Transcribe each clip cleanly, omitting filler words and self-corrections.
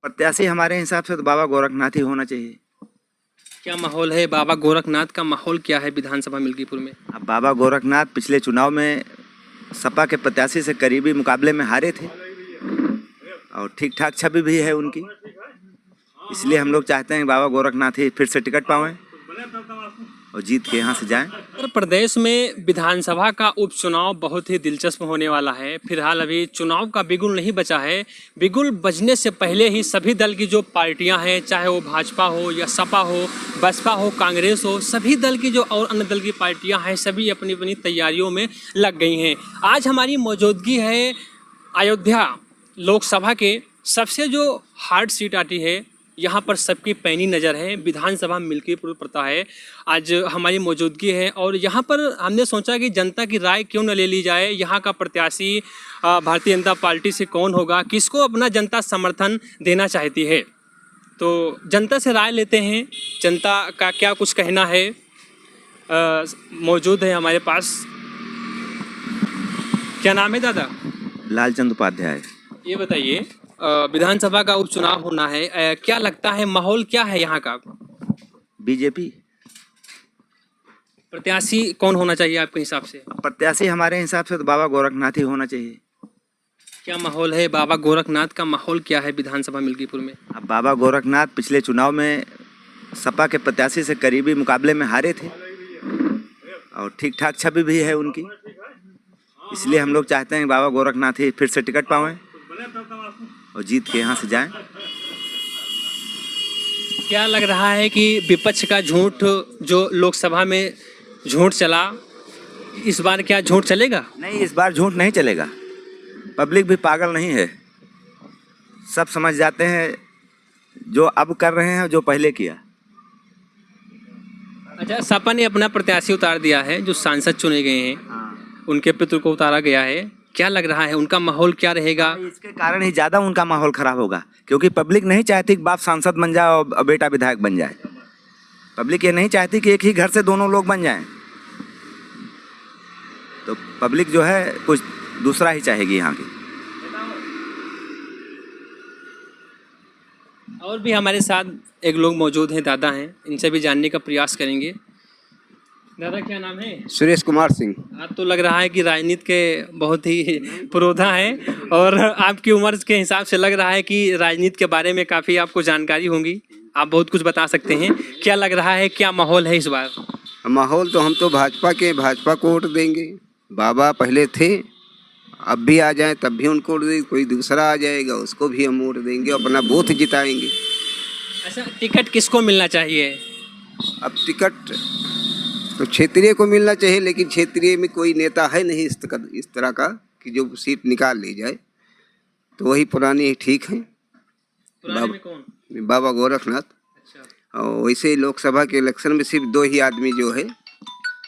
प्रत्याशी हमारे हिसाब से तो बाबा गोरखनाथ ही होना चाहिए। क्या माहौल है बाबा गोरखनाथ का? माहौल क्या है विधानसभा मिल्कीपुर में? अब बाबा गोरखनाथ पिछले चुनाव में सपा के प्रत्याशी से करीबी मुकाबले में हारे थे और ठीक ठाक छवि भी है उनकी, इसलिए हम लोग चाहते हैं कि बाबा गोरखनाथ ही फिर से टिकट पावें और जीत के यहाँ से जाएं। उत्तर प्रदेश में विधानसभा का उपचुनाव बहुत ही दिलचस्प होने वाला है। फिलहाल अभी चुनाव का बिगुल नहीं बचा है। बिगुल बजने से पहले ही सभी दल की जो पार्टियां हैं, चाहे वो भाजपा हो या सपा हो, बसपा हो, कांग्रेस हो, सभी दल की जो और अन्य दल की पार्टियां हैं, सभी अपनी अपनी तैयारियों में लग गई हैं। आज हमारी मौजूदगी है अयोध्या लोकसभा के सबसे जो हार्ड सीट आती है, यहाँ पर सबकी पैनी नज़र है। विधानसभा मिल्कीपुर पड़ता है। आज हमारी मौजूदगी है और यहाँ पर हमने सोचा कि जनता की राय क्यों न ले ली जाए। यहाँ का प्रत्याशी भारतीय जनता पार्टी से कौन होगा, किसको अपना जनता समर्थन देना चाहती है, तो जनता से राय लेते हैं। जनता का क्या कुछ कहना है मौजूद है हमारे पास। क्या नाम है दादा? लालचंद उपाध्याय। ये बताइए, विधानसभा का उपचुनाव होना है, क्या लगता है माहौल क्या है यहाँ का? बीजेपी। प्रत्याशी कौन होना चाहिए आपके हिसाब से? प्रत्याशी हमारे हिसाब से तो बाबा गोरखनाथ ही होना चाहिए। क्या माहौल है बाबा गोरखनाथ का? माहौल क्या है विधानसभा मिल्कीपुर में? अब बाबा गोरखनाथ पिछले चुनाव में सपा के प्रत्याशी से करीबी मुकाबले में हारे थे और ठीक ठाक छवि भी है उनकी, इसलिए हम लोग चाहते हैं कि बाबा गोरखनाथ ही फिर से टिकट पावें और जीत के यहाँ से जाएं। क्या लग रहा है कि विपक्ष का झूठ जो लोकसभा में झूठ चला, इस बार क्या झूठ चलेगा? नहीं, इस बार झूठ नहीं चलेगा। पब्लिक भी पागल नहीं है, सब समझ जाते हैं जो अब कर रहे हैं जो पहले किया। अच्छा, सपा ने अपना प्रत्याशी उतार दिया है, जो सांसद चुने गए हैं उनके पितृ को उतारा गया है। क्या लग रहा है उनका माहौल क्या रहेगा? इसके कारण ही ज़्यादा उनका माहौल खराब होगा, क्योंकि पब्लिक नहीं चाहती कि बाप सांसद बन जाए और बेटा विधायक बन जाए। पब्लिक ये नहीं चाहती कि एक ही घर से दोनों लोग बन जाएं। तो पब्लिक जो है कुछ दूसरा ही चाहेगी यहाँ की। और भी हमारे साथ एक लोग मौजूद हैं, दादा हैं, इनसे भी जानने का प्रयास करेंगे। दादा क्या नाम है? सुरेश कुमार सिंह। आप तो लग रहा है कि राजनीति के बहुत ही पुरोधा हैं और आपकी उम्र के हिसाब से लग रहा है कि राजनीति के बारे में काफ़ी आपको जानकारी होगी। आप बहुत कुछ बता सकते हैं। क्या लग रहा है, क्या माहौल है इस बार? माहौल तो हम तो भाजपा को वोट देंगे। बाबा पहले थे, अब भी आ जाए तब भी उनको वोट देंगे। कोई दूसरा आ जाएगा उसको भी हम वोट देंगे, अपना बूथ जिताएंगे। अच्छा, टिकट किसको मिलना चाहिए? अब टिकट तो क्षेत्रीय को मिलना चाहिए, लेकिन क्षेत्रीय में कोई नेता है नहीं इस तरह का कि जो सीट निकाल ली जाए, तो वही पुरानी ही ठीक है। पुराने में कौन? बाबा गोरखनाथ। अच्छा। और वैसे लोकसभा के इलेक्शन में सिर्फ दो ही आदमी जो है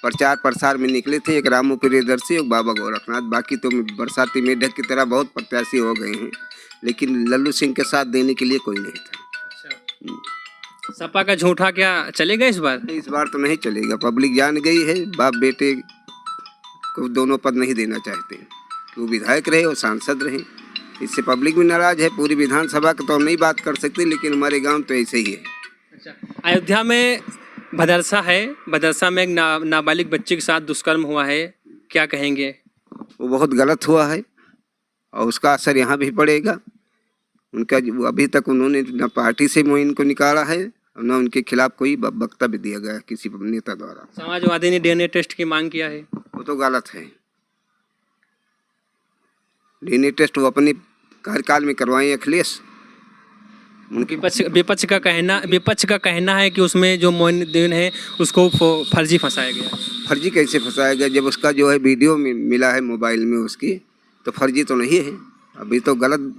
प्रचार प्रसार में निकले थे, एक रामू प्रियदर्शी और बाबा गोरखनाथ। बाकी तो बरसाती मेढक की तरह बहुत प्रत्याशी हो गए हैं, लेकिन लल्लू सिंह के साथ देने के लिए कोई नहीं था। अच्छा, सपा का झूठा क्या चलेगा इस बार? इस बार तो नहीं चलेगा। पब्लिक जान गई है, बाप बेटे को दोनों पद नहीं देना चाहते हैं कि वो विधायक रहे और सांसद रहे। इससे पब्लिक भी नाराज है। पूरी विधानसभा की तो हम नहीं बात कर सकते, लेकिन हमारे गांव तो ऐसे ही है। अच्छा, अयोध्या में भदरसा है, भदरसा में एक नाबालिग बच्चे के साथ दुष्कर्म हुआ है, क्या कहेंगे? वो बहुत गलत हुआ है और उसका असर यहाँ भी पड़ेगा। उनका अभी तक उन्होंने न पार्टी से मोइन को निकाला है और न उनके खिलाफ कोई वक्तव्य दिया गया किसी नेता द्वारा। समाजवादी ने डीएनए टेस्ट की मांग किया है, वो तो गलत है। डीएनए टेस्ट वो अपने कार्यकाल में करवाएं अखिलेश। उनकी विपक्ष का कहना है कि उसमें जो मोइनुद्दीन है उसको फर्जी फंसाया गया। फर्जी कैसे फंसाया गया? जब उसका जो है वीडियो मिला है मोबाइल में उसकी, तो फर्जी तो नहीं है। अभी तो गलत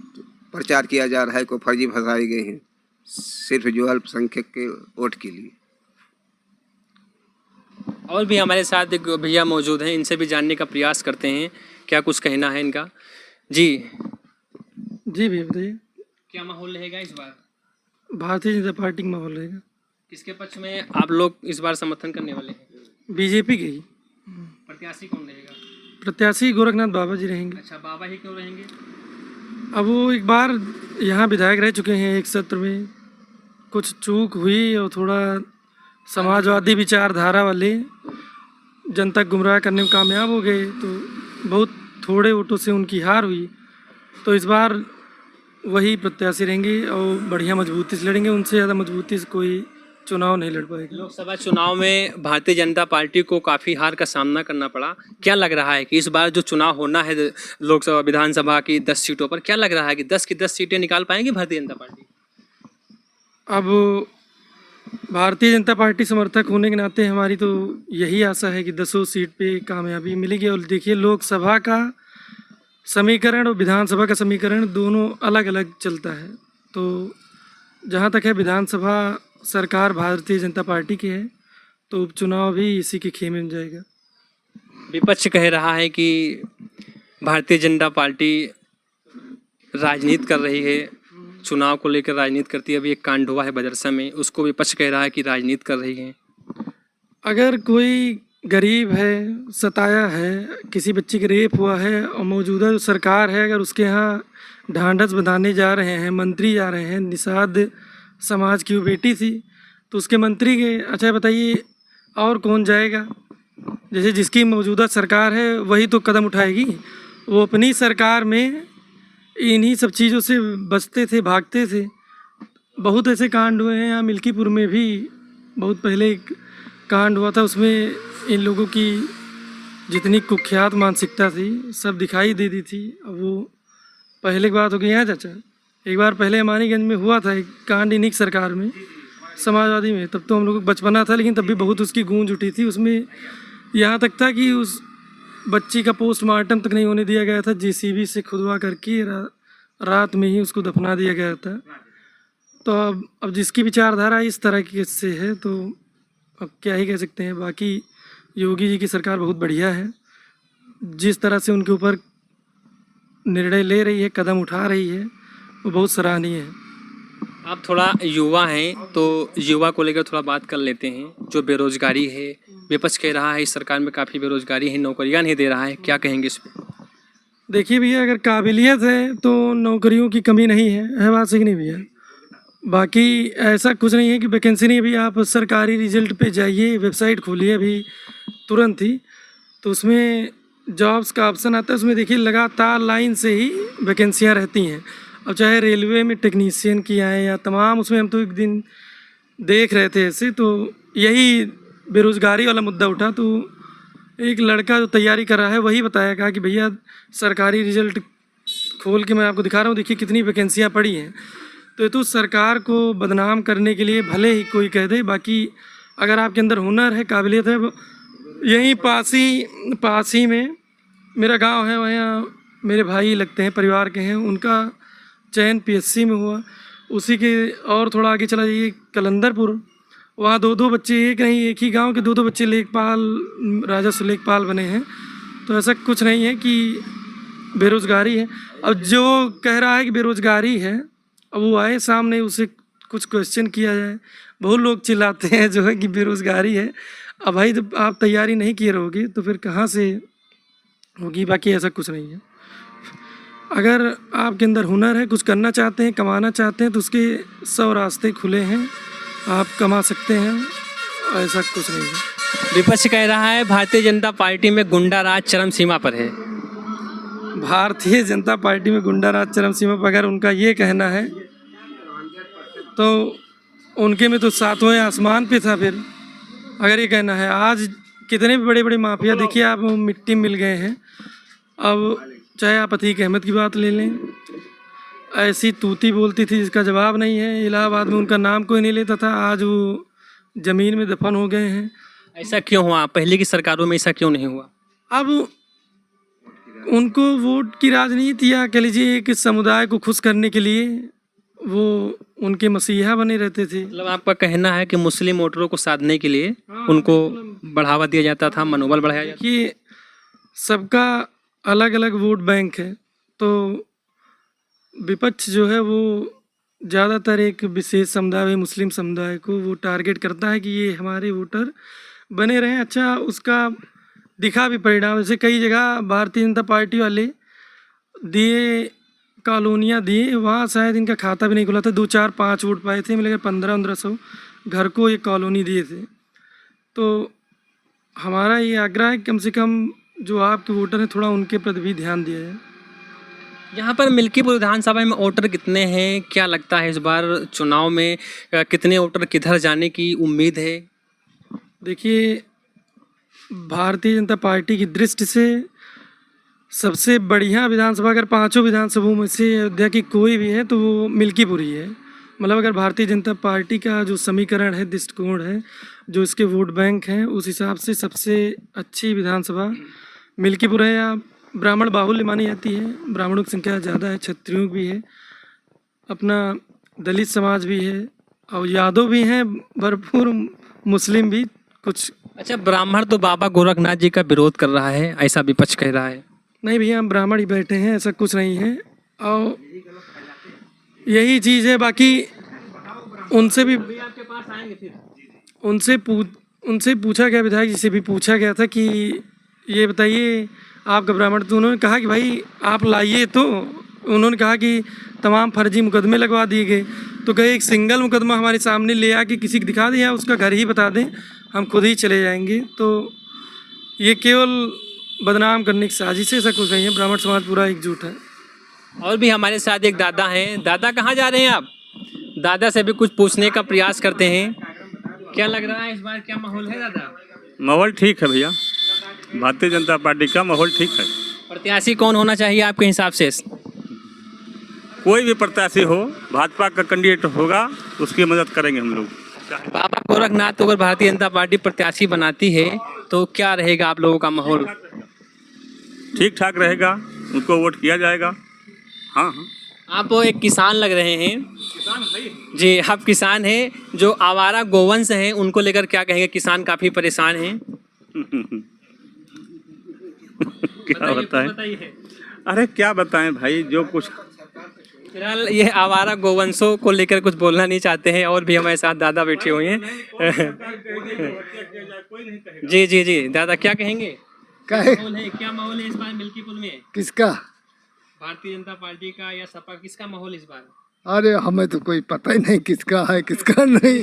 प्रचार किया जा रहा है को फर्जी फंसाए गए हैं, सिर्फ जो अल्पसंख्यक के वोट के लिए। और भी हमारे साथ एक भैया मौजूद हैं, इनसे भी जानने का प्रयास करते हैं क्या कुछ कहना है इनका। जी भैया बताइए, क्या माहौल रहेगा इस बार? भारतीय जनता पार्टी का माहौल रहेगा। किसके पक्ष में आप लोग इस बार समर्थन करने वाले हैं? बीजेपी के ही। प्रत्याशी कौन रहेगा? प्रत्याशी गोरखनाथ बाबा जी रहेंगे। अच्छा, बाबा ही क्यों रहेंगे? अब वो एक बार यहाँ विधायक रह चुके हैं एक सत्र में, कुछ चूक हुई और थोड़ा समाजवादी विचारधारा वाले जनता को गुमराह करने में कामयाब हो गए, तो बहुत थोड़े वोटों से उनकी हार हुई। तो इस बार वही प्रत्याशी रहेंगे और बढ़िया मजबूती से लड़ेंगे, उनसे ज़्यादा मजबूती से कोई चुनाव नहीं लड़ पाएगा। लोकसभा चुनाव में भारतीय जनता पार्टी को काफ़ी हार का सामना करना पड़ा। क्या लग रहा है कि इस बार जो चुनाव होना है लोकसभा विधानसभा की 10 सीटों पर, क्या लग रहा है कि 10 की 10 सीटें निकाल पाएंगी भारतीय जनता पार्टी? अब भारतीय जनता पार्टी समर्थक होने के नाते हमारी तो यही आशा है कि 10 सीट पे कामयाबी मिलेगी। और देखिए, लोकसभा का समीकरण और विधानसभा का समीकरण दोनों अलग अलग चलता है। तो जहाँ तक है विधानसभा सरकार भारतीय जनता पार्टी की है, तो उपचुनाव भी इसी के खेमे में जाएगा। विपक्ष कह रहा है कि भारतीय जनता पार्टी राजनीति कर रही है, चुनाव को लेकर राजनीति करती है। अभी एक कांड हुआ है बदरसा में, उसको विपक्ष कह रहा है कि राजनीति कर रही है। अगर कोई गरीब है, सताया है, किसी बच्चे की रेप हुआ है और मौजूदा जो सरकार है अगर उसके यहाँ ढांढस बंधाने जा रहे हैं, मंत्री जा रहे हैं, निषाद समाज की वो बेटी थी, तो उसके मंत्री के, अच्छा बताइए और कौन जाएगा? जैसे जिसकी मौजूदा सरकार है वही तो कदम उठाएगी। वो अपनी सरकार में इन्हीं सब चीज़ों से बचते थे, भागते थे। बहुत ऐसे कांड हुए हैं, यहाँ मिल्कीपुर में भी बहुत पहले एक कांड हुआ था, उसमें इन लोगों की जितनी कुख्यात मानसिकता थी सब दिखाई दे दी थी। अब वो पहले की बात हो गई है चाचा, एक बार पहले अमानीगंज में हुआ था एक कांड इन्हीं की सरकार में, समाजवादी में। तब तो हम लोग को बचपना था, लेकिन तब भी बहुत उसकी गूंज उठी थी। उसमें यहाँ तक था कि उस बच्ची का पोस्टमार्टम तक नहीं होने दिया गया था, जेसीबी से खुदवा करके रात में ही उसको दफना दिया गया था। तो अब जिसकी विचारधारा इस तरह की से है तो अब क्या ही कह सकते हैं। बाकी योगी जी की सरकार बहुत बढ़िया है, जिस तरह से उनके ऊपर निर्णय ले रही है, कदम उठा रही है, वो बहुत सराहनीय है। आप थोड़ा युवा हैं तो युवा को लेकर थोड़ा बात कर लेते हैं। जो बेरोजगारी है, विपक्ष कह रहा है इस सरकार में काफ़ी बेरोजगारी है, नौकरियां नहीं दे रहा है, क्या कहेंगे इस पर? देखिए भैया, अगर काबिलियत है तो नौकरियों की कमी नहीं है बात सही नहीं भैया। बाकी ऐसा कुछ नहीं है कि वैकेंसी नहीं। अभी आप सरकारी रिजल्ट पे जाइए, वेबसाइट खोलिए अभी तुरंत ही, तो उसमें जॉब्स का ऑप्शन आता है, उसमें देखिए लगातार लाइन से ही वैकेंसियाँ रहती हैं। अब चाहे रेलवे में टेक्नीशियन की आए या तमाम, उसमें हम तो एक दिन देख रहे थे ऐसे, तो यही बेरोज़गारी वाला मुद्दा उठा। तो एक लड़का जो तैयारी कर रहा है वही बताया, कहा कि भैया सरकारी रिजल्ट खोल के मैं आपको दिखा रहा हूँ, देखिए कितनी वैकेंसियाँ पड़ी हैं। तो ये तो सरकार को बदनाम करने के लिए भले ही कोई कह दे, बाकी अगर आपके अंदर हुनर है, काबिलियत है। यहीं पास ही में मेरा गांव है, वहाँ मेरे भाई लगते हैं, परिवार के हैं, उनका चयन पीएससी में हुआ। उसी के और थोड़ा आगे चला जाइए कलंदरपुर, वहाँ 2-2 बच्चे, एक नहीं एक ही गांव के 2-2 बच्चे लेखपाल, राजस्व लेखपाल बने हैं। तो ऐसा कुछ नहीं है कि बेरोज़गारी है। अब जो कह रहा है कि बेरोज़गारी है, अब वो आए सामने, उसे कुछ क्वेश्चन किया जाए। बहुत लोग चिल्लाते हैं जो है कि बेरोज़गारी है। अब भाई जब आप तैयारी नहीं किए रहोगे तो फिर कहाँ से होगी? बाकी ऐसा कुछ नहीं है। अगर आपके अंदर हुनर है, कुछ करना चाहते हैं, कमाना चाहते हैं, तो उसके 100 रास्ते खुले हैं, आप कमा सकते हैं, ऐसा कुछ नहीं है। विपक्ष कह रहा है भारतीय जनता पार्टी में गुंडा राज चरम सीमा पर है। भारतीय जनता पार्टी में गुंडा राज चरम सीमा पर अगर उनका ये कहना है तो उनके में तो 7वें आसमान पे था। फिर अगर ये कहना है, आज कितने भी बड़े बड़े माफिया देखिए आप मिट्टी मिल गए हैं। अब चाहे आप अतीक अहमद की बात ले लें, ऐसी तूती बोलती थी जिसका जवाब नहीं है, इलाहाबाद में उनका नाम कोई नहीं लेता था, आज वो ज़मीन में दफन हो गए हैं। ऐसा क्यों हुआ? पहले की सरकारों में ऐसा क्यों नहीं हुआ? अब उनको वोट की राजनीति या कह लीजिए एक समुदाय को खुश करने के लिए वो उनके मसीहा बने रहते थे। मतलब आपका कहना है कि मुस्लिम वोटरों को साधने के लिए उनको बढ़ावा दिया जाता था, मनोबल बढ़ाया जाता था। कि सबका अलग अलग वोट बैंक है, तो विपक्ष जो है वो ज़्यादातर एक विशेष समुदाय, मुस्लिम समुदाय को वो टारगेट करता है कि ये हमारे वोटर बने रहें। अच्छा, उसका दिखा भी परिणाम। जैसे कई जगह भारतीय जनता पार्टी वाले दिए कॉलोनियाँ दी, वहाँ शायद इनका खाता भी नहीं खुला था। 2 4 5 वोट पाए थे, मिलकर 1500 घर को ये कॉलोनी दिए थे। तो हमारा ये आग्रह है कि कम से कम जो आपके वोटर हैं थोड़ा उनके प्रति भी ध्यान दिया जाए। यहाँ पर मिल्कीपुर विधानसभा में वोटर कितने हैं, क्या लगता है इस बार चुनाव में कितने वोटर किधर जाने की उम्मीद है? देखिए, भारतीय जनता पार्टी की दृष्टि से सबसे बढ़िया विधानसभा अगर 5 विधानसभाओं में से अयोध्या की कोई भी है तो वो मिल्कीपुर ही है। मतलब अगर भारतीय जनता पार्टी का जो समीकरण है, दृष्टिकोण है, जो इसके वोट बैंक हैं, उस हिसाब से सबसे अच्छी विधानसभा मिल्कीपुर है। या ब्राह्मण बाहुल्य मानी जाती है, ब्राह्मणों की संख्या ज़्यादा है, क्षत्रियों की भी है, अपना दलित समाज भी है और यादव भी हैं भरपूर, मुस्लिम भी कुछ। अच्छा, ब्राह्मण तो बाबा गोरखनाथ जी का विरोध कर रहा है, ऐसा विपक्ष कह रहा है। नहीं भैया, हम ब्राह्मण ही बैठे हैं, ऐसा कुछ नहीं है और यही चीज़ है। बाकी उनसे भी उनसे पूछा गया, विधायक जी से भी पूछा गया था कि ये बताइए आपका ब्राह्मण, तो उन्होंने कहा कि भाई आप लाइए। तो उन्होंने कहा कि तमाम फर्जी मुकदमे लगवा दिए गए। तो कहे एक सिंगल मुकदमा हमारे सामने ले आके किसी को दिखा दें या उसका घर ही बता दें, हम खुद ही चले जाएंगे। तो ये केवल बदनाम करने की साजिश है, ऐसा कुछ नहीं है। ब्राह्मण समाज पूरा एकजुट है। और भी हमारे साथ एक दादा हैं। दादा, कहाँ जा रहे हैं आप? दादा से भी कुछ पूछने का प्रयास करते हैं। क्या लग रहा है इस बार, क्या माहौल है दादा? माहौल ठीक है भैया, भारतीय जनता पार्टी का माहौल ठीक है। प्रत्याशी कौन होना चाहिए आपके हिसाब से? कोई भी प्रत्याशी हो, भाजपा का कैंडिडेट होगा उसकी मदद करेंगे हम लोग। बाबा गोरखनाथ को अगर भारतीय जनता पार्टी प्रत्याशी बनाती है तो क्या रहेगा आप लोगों का माहौल? ठीक ठाक रहेगा, उनको वोट किया जाएगा। हाँ हाँ। आप एक किसान लग रहे हैं जी, आप किसान हैं। जो आवारा गोवंश हैं उनको लेकर क्या कहेंगे? किसान काफ़ी परेशान हैं। क्या बताएं? अरे क्या बताएं भाई, जो कुछ फिलहाल ये आवारा गोवंशों को लेकर कुछ बोलना नहीं चाहते हैं। और भी हमारे साथ दादा बैठे हुए हैं। जी जी जी, दादा क्या कहेंगे? क्या माहौल है इस बार मिल्कीपुर में? किसका? भारतीय जनता पार्टी का या सपा, किसका माहौल इस बार? अरे हमें तो कोई पता ही नहीं किसका है किसका नहीं।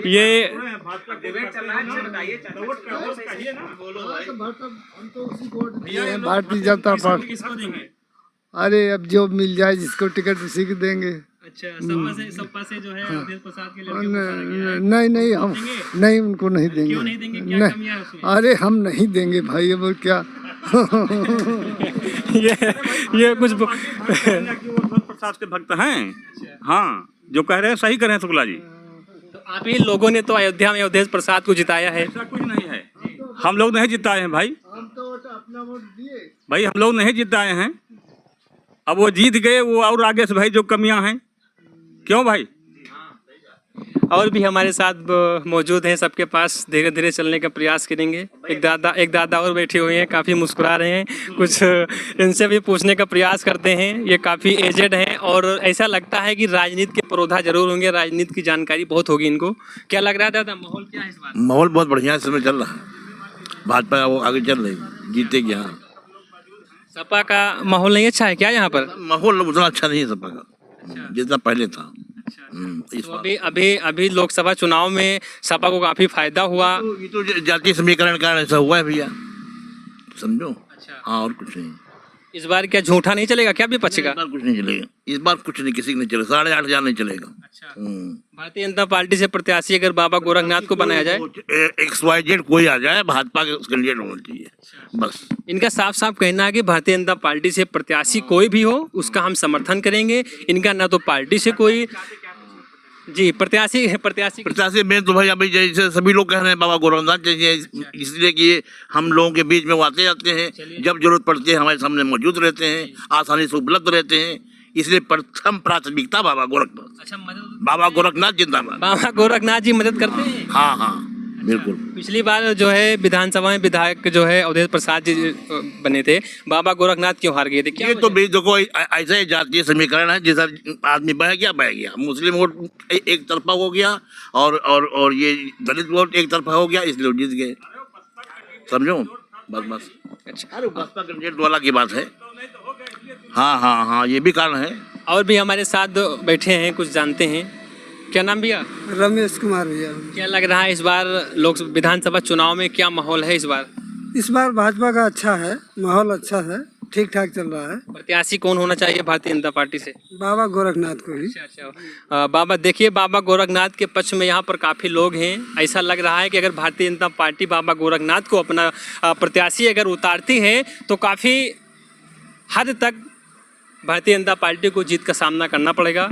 ये भारतीय जनता पार्टी। किसको देंगे? अरे अब जो मिल जाए जिसको टिकट उसी को देंगे। अच्छा, सपा से जो है अवधेश प्रसाद के लड़के को उतारा गया है। नहीं नहीं, हम नहीं, उनको नहीं देंगे। क्यों नहीं देंगे? क्या कमियां है उसमें? अरे हम नहीं देंगे भाई, अब क्या। ये कुछ प्रसाद के भक्त हैं। हाँ, जो कह रहे हैं सही कह रहे हैं शुक्ला जी। तो आप ही लोगों ने तो अयोध्या में अवधेश प्रसाद को जिताया है। ऐसा कुछ नहीं है, हम लोग नहीं जिताए हैं भाई। हम तो अपना वोट दिए भाई, हम लोग नहीं जिताए हैं। अब वो जीत गए, वो और आगे से भाई जो कमियां हैं। क्यों भाई? और भी हमारे साथ मौजूद हैं, सबके पास धीरे धीरे चलने का प्रयास करेंगे। एक दादा और बैठे हुए हैं, काफ़ी मुस्कुरा रहे हैं। कुछ इनसे भी पूछने का प्रयास करते हैं। ये काफ़ी एजेड हैं और ऐसा लगता है कि राजनीति के परोधा जरूर होंगे, राजनीति की जानकारी बहुत होगी इनको। क्या लग रहा है दादा, माहौल क्या है इस बार? माहौल बहुत बढ़िया इस समय चल रहा है, भाजपा वो आगे चल रही, जीतेगी। हाँ, सपा का माहौल नहीं अच्छा है क्या यहाँ पर? माहौल उतना अच्छा नहीं है सपा का जितना पहले था। इस तो अभी लोकसभा चुनाव में सपा को काफी फायदा हुआ। ये तो जातीय समीकरण का ऐसा हुआ है भैया, समझो। अच्छा, हाँ, और कुछ नहीं। इस बार क्या झूठा नहीं चलेगा क्या विपक्ष का? इस बार कुछ नहीं चलेगा, इस बार कुछ नहीं, किसी को नहीं चलेगा। 8,500 नहीं चलेगा। अच्छा, भारतीय जनता पार्टी से प्रत्याशी अगर बाबा गोरखनाथ को बनाया जाए, XYZ कोई आ जाए, भाजपा के कैंडिडेट होना चाहिए बस। इनका साफ साफ कहना है कि भारतीय जनता पार्टी से प्रत्याशी कोई भी हो उसका हम समर्थन करेंगे। इनका ना तो पार्टी से कोई जी प्रत्याशी में तो भाई अभी जैसे सभी लोग कह रहे हैं बाबा गोरखनाथ चाहिए, इसलिए कि हम लोगों के बीच में वो आते जाते हैं, जब जरूरत पड़ती है हमारे सामने मौजूद रहते हैं, आसानी से उपलब्ध रहते हैं, इसलिए प्रथम प्राथमिकता बाबा गोरखनाथ। अच्छा, बाबा गोरखनाथ जिंदाबाद। बाबा गोरखनाथ जी मदद करते हैं। हाँ हाँ, बिल्कुल। पिछली बार जो है विधानसभा में विधायक जो है अवधेश प्रसाद जी बने थे, बाबा गोरखनाथ क्यों हार गए थे? क्या ये तो भी देखो ऐसा ही जातीय समीकरण है, जैसा आदमी बह गया, मुस्लिम वोट एक तरफा हो गया और ये दलित वोट एक तरफा हो गया, इसलिए जीत गए, समझो। बस। अच्छा, अरे बसपा कैंडिडेट वाला की बात है। हाँ हाँ हाँ, ये भी कारण है। और भी हमारे साथ बैठे हैं, कुछ जानते हैं। क्या नाम भैया? रमेश कुमार भैया। क्या लग रहा है इस बार लोक विधानसभा चुनाव में क्या माहौल है इस बार? इस बार भाजपा का अच्छा है, माहौल अच्छा है, ठीक ठाक चल रहा है। प्रत्याशी कौन होना चाहिए भारतीय जनता पार्टी से? बाबा गोरखनाथ को ही। अच्छा, बाबा देखिए, बाबा गोरखनाथ के पक्ष में यहाँ पर काफ़ी लोग हैं। ऐसा लग रहा है कि अगर भारतीय जनता पार्टी बाबा गोरखनाथ को अपना प्रत्याशी अगर उतारती है तो काफ़ी हद तक भारतीय जनता पार्टी को जीत का सामना करना पड़ेगा।